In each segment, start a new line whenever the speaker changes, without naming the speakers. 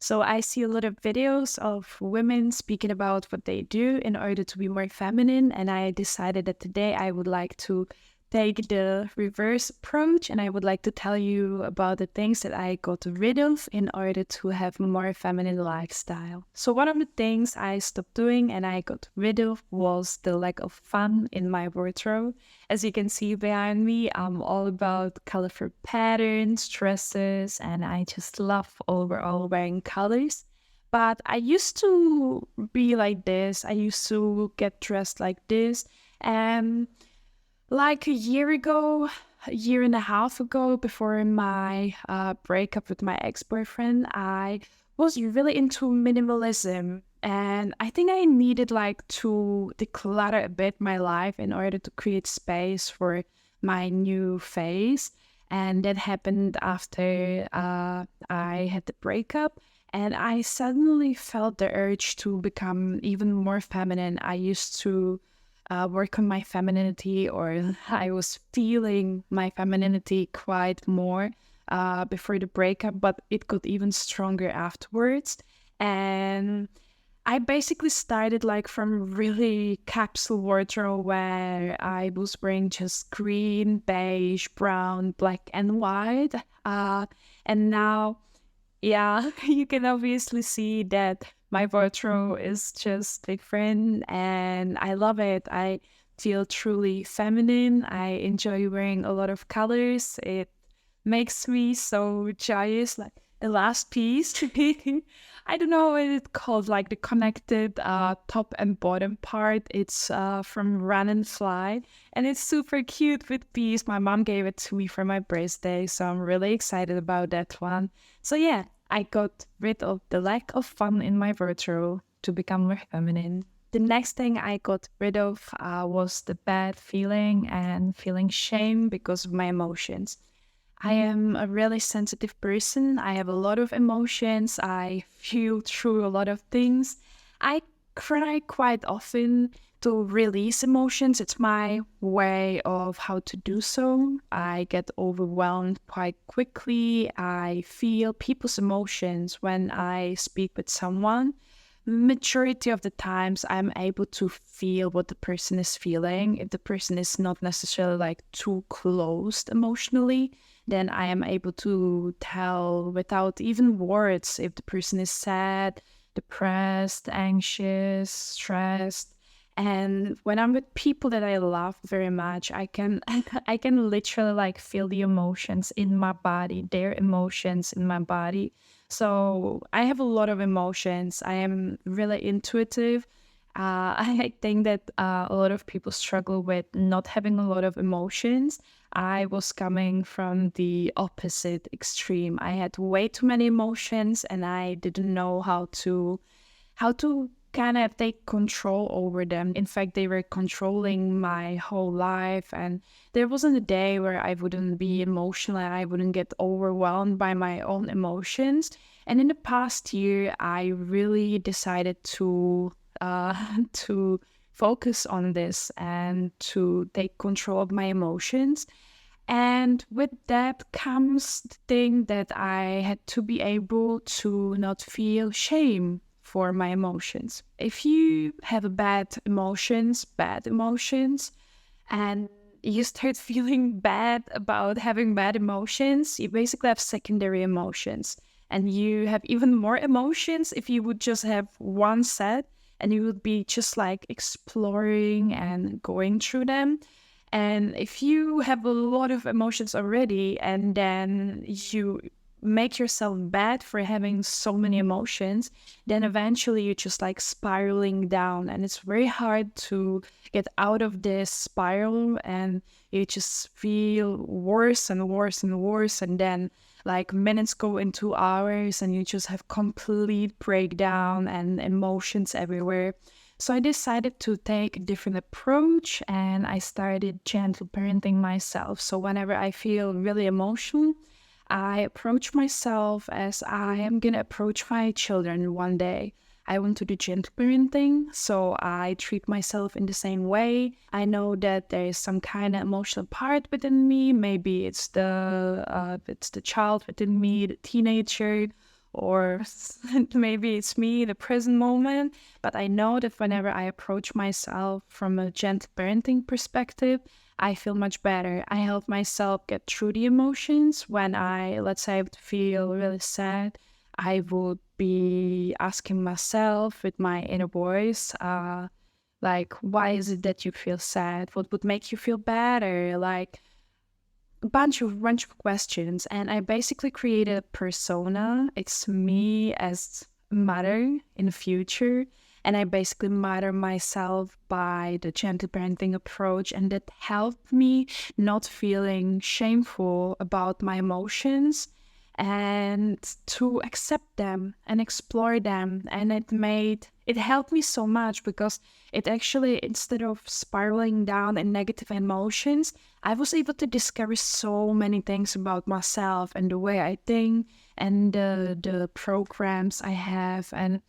So I see a lot of videos of women speaking about what they do in order to be more feminine. And I decided that today I would like to take the reverse approach and I would like to tell you about the things that I got rid of in order to have a more feminine lifestyle. So one of the things I stopped doing and I got rid of was the lack of fun in my wardrobe. As you can see behind me, I'm all about colorful patterns, dresses, and I just love overall wearing colors. But I used to be like this. I used to get dressed like this. And like a year ago, a year and a half ago, before my breakup with my ex-boyfriend, I was really into minimalism. And I think I needed like to declutter a bit my life in order to create space for my new phase. And that happened after I had the breakup. And I suddenly felt the urge to become even more feminine. I used to work on my femininity, or I was feeling my femininity quite more before the breakup, but it got even stronger afterwards. And I basically started like from really capsule wardrobe where I was wearing just green, beige, brown, black, and white. And now yeah, you can obviously see that my wardrobe is just different and I love it. I feel truly feminine. I enjoy wearing a lot of colors. It makes me so joyous. Like the last piece, I don't know what it's called, like the connected top and bottom part. It's from Run and Fly, and it's super cute with bees. My mom gave it to me for my birthday, so I'm really excited about that one. So yeah, I got rid of the lack of fun in my wardrobe to become more feminine. The next thing I got rid of was the bad feeling and feeling shame because of my emotions. I am a really sensitive person. I have a lot of emotions. I feel through a lot of things. I cry quite often to release emotions. It's my way of how to do so. I get overwhelmed quite quickly. I feel people's emotions when I speak with someone. Majority of the times I'm able to feel what the person is feeling. If the person is not necessarily like too closed emotionally, then I am able to tell without even words if the person is sad, depressed, anxious, stressed. And when I'm with people that I love very much, I can I can literally like feel the emotions in my body, their emotions in my body. So I have a lot of emotions. I am really intuitive. I think that a lot of people struggle with not having a lot of emotions. I was coming from the opposite extreme. I had way too many emotions and I didn't know how to kind of take control over them. In fact, they were controlling my whole life. And there wasn't a day where I wouldn't be emotional and I wouldn't get overwhelmed by my own emotions. And in the past year, I really decided to to focus on this and to take control of my emotions. And with that comes the thing that I had to be able to not feel shame for my emotions. If you have bad emotions, and you start feeling bad about having bad emotions, you basically have secondary emotions. And you have even more emotions if you would just have one set and you would be just like exploring and going through them. And if you have a lot of emotions already and then you make yourself bad for having so many emotions, then eventually you're just like spiraling down. And it's very hard to get out of this spiral and you just feel worse and worse and worse. And then like minutes go into hours and you just have complete breakdown and emotions everywhere. So I decided to take a different approach and I started gentle parenting myself. So whenever I feel really emotional, I approach myself as I am going to approach my children one day. I want to do gentle parenting, so I treat myself in the same way. I know that there is some kind of emotional part within me. Maybe it's the child within me, the teenager, or maybe it's me, the present moment. But I know that whenever I approach myself from a gentle parenting perspective, I feel much better. I help myself get through the emotions. When I, let's say, would feel really sad, I would be asking myself with my inner voice, like, why is it that you feel sad? What would make you feel better? Like, a bunch of questions, and I basically created a persona. It's me as a mother in the future, and I basically mother myself by the gentle parenting approach, and that helped me not feeling shameful about my emotions and to accept them and explore them. And it helped me so much because it actually, instead of spiraling down in negative emotions, I was able to discover so many things about myself and the way I think and the programs I have. And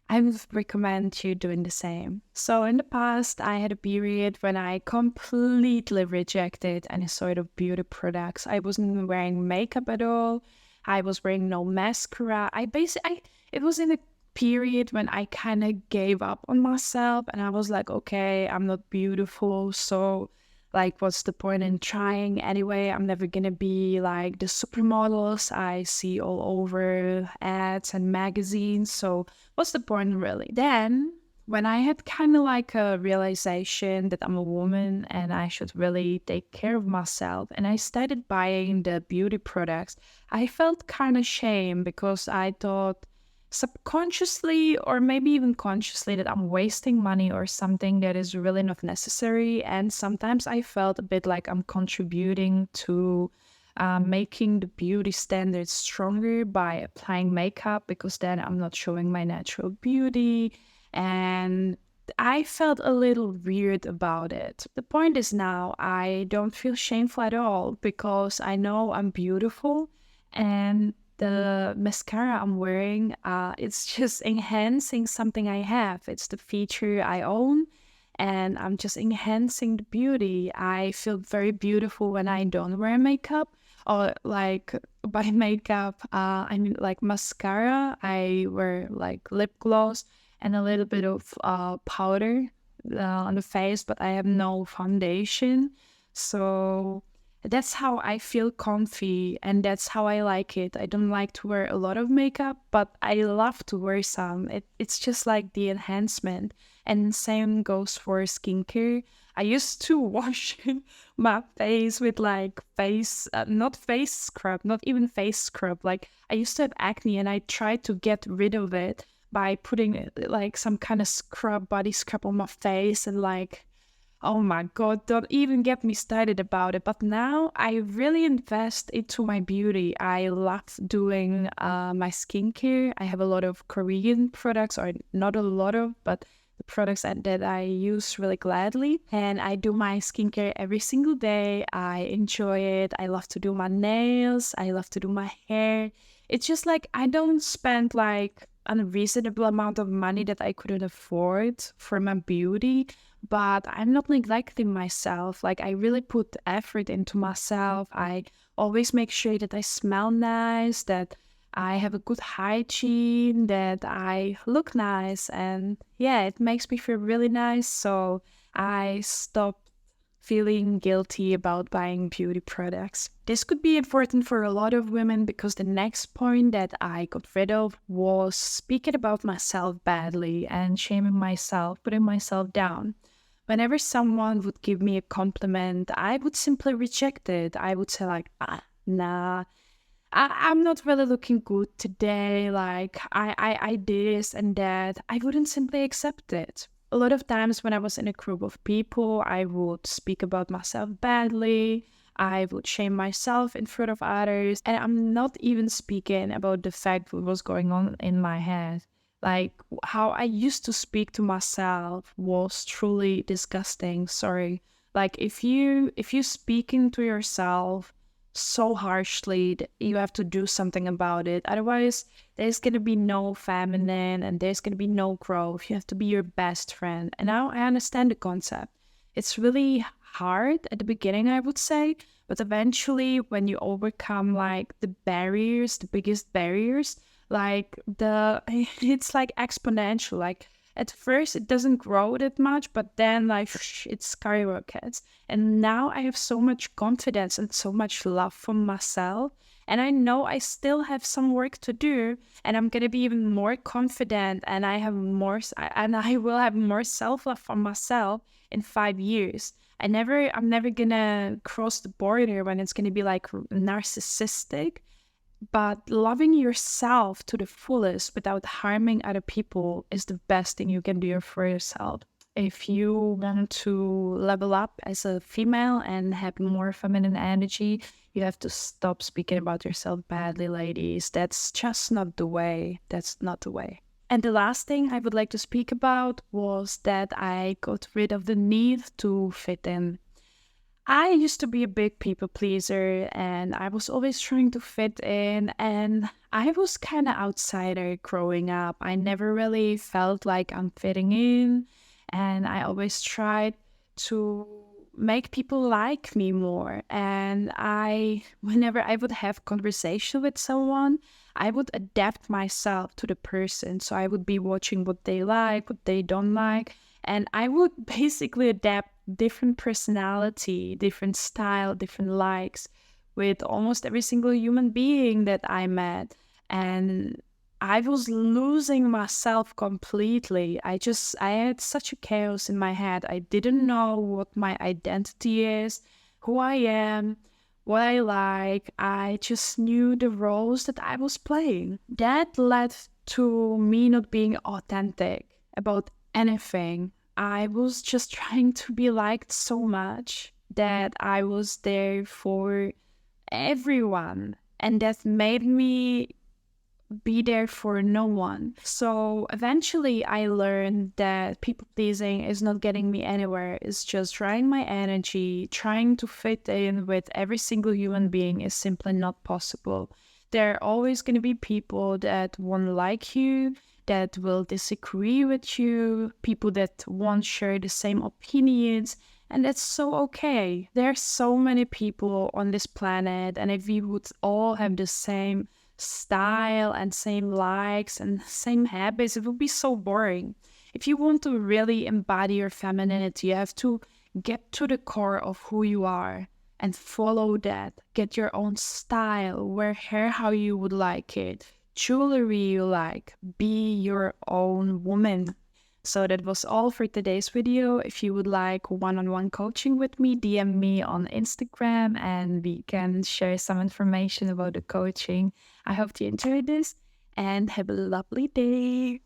I would recommend you doing the same. So in the past, I had a period when I completely rejected any sort of beauty products. I wasn't wearing makeup at all. I was wearing no mascara. It was in a period when I kind of gave up on myself, and I was like, okay, I'm not beautiful, so like, what's the point in trying anyway? I'm never gonna be like the supermodels I see all over ads and magazines, so what's the point really? Then, when I had kind of like a realization that I'm a woman and I should really take care of myself, and I started buying the beauty products, I felt kind of shame because I thought subconsciously or maybe even consciously that I'm wasting money or something that is really not necessary. And sometimes I felt a bit like I'm contributing to making the beauty standards stronger by applying makeup, because then I'm not showing my natural beauty. And I felt a little weird about it. The point is now I don't feel shameful at all because I know I'm beautiful, and the mascara I'm wearing, it's just enhancing something I have. It's the feature I own, and I'm just enhancing the beauty. I feel very beautiful when I don't wear makeup, or like by makeup, I mean like mascara. I wear like lip gloss and a little bit of powder on the face, but I have no foundation. So that's how I feel comfy, and that's how I like it. I don't like to wear a lot of makeup, but I love to wear some. It's just like the enhancement. And same goes for skincare. I used to wash my face with like not face scrub, not even face scrub. Like, I used to have acne and I tried to get rid of it by putting like some kind of scrub, body scrub on my face, and like, oh my God, don't even get me started about it. But now I really invest into my beauty. I love doing my skincare. I have a lot of Korean products, or not a lot of, but the products that I use really gladly. And I do my skincare every single day. I enjoy it. I love to do my nails. I love to do my hair. It's just like I don't spend like a reasonable amount of money that I couldn't afford for my beauty, but I'm not neglecting myself. Like, I really put effort into myself. I always make sure that I smell nice, that I have a good hygiene, that I look nice. And yeah, it makes me feel really nice. So I stopped feeling guilty about buying beauty products. This could be important for a lot of women because the next point that I got rid of was speaking about myself badly and shaming myself, putting myself down. Whenever someone would give me a compliment, I would simply reject it. I would say like, nah, I'm not really looking good today. Like, I this and that. I wouldn't simply accept it. A lot of times when I was in a group of people, I would speak about myself badly. I would shame myself in front of others. And I'm not even speaking about the fact what was going on in my head. Like, how I used to speak to myself was truly disgusting. Sorry. Like, if you speaking to yourself so harshly, that you have to do something about it. Otherwise, there's gonna be no feminine and there's gonna be no growth. You have to be your best friend. And now I understand the concept. It's really hard at the beginning, I would say, but eventually when you overcome like the barriers, the biggest barriers, Like it's like exponential. Like at first it doesn't grow that much, but then like it skyrockets. And now I have so much confidence and so much love for myself. And I know I still have some work to do, and I'm gonna be even more confident, and I will have more self love for myself in 5 years. I'm never gonna cross the border when it's gonna be like narcissistic, but loving yourself to the fullest without harming other people is the best thing you can do for yourself. If you want to level up as a female and have more feminine energy, you have to stop speaking about yourself badly, ladies. That's just not the way. That's not the way. And the last thing I would like to speak about was that I got rid of the need to fit in. I used to be a big people pleaser and I was always trying to fit in, and I was kind of outsider growing up. I never really felt like I'm fitting in, and I always tried to make people like me more. And whenever I would have conversation with someone, I would adapt myself to the person. So I would be watching what they like, what they don't like, and I would basically adapt different personality, different style, different likes with almost every single human being that I met. And I was losing myself completely. I had such a chaos in my head. I didn't know what my identity is, who I am, what I like. I just knew the roles that I was playing. That led to me not being authentic about anything. I was just trying to be liked so much that I was there for everyone. And that made me be there for no one. So eventually I learned that people pleasing is not getting me anywhere. It's just trying my energy, trying to fit in with every single human being is simply not possible. There are always going to be people that won't like you, that will disagree with you, people that won't share the same opinions. And that's so okay. There are so many people on this planet, and if we would all have the same style and same likes and same habits, it would be so boring. If you want to really embody your femininity, you have to get to the core of who you are and follow that. Get your own style, wear hair how you would like it, jewelry you like, be your own woman. So that was all for today's video. If you would like one-on-one coaching with me, DM me on Instagram and we can share some information about the coaching. I hope you enjoyed this and have a lovely day.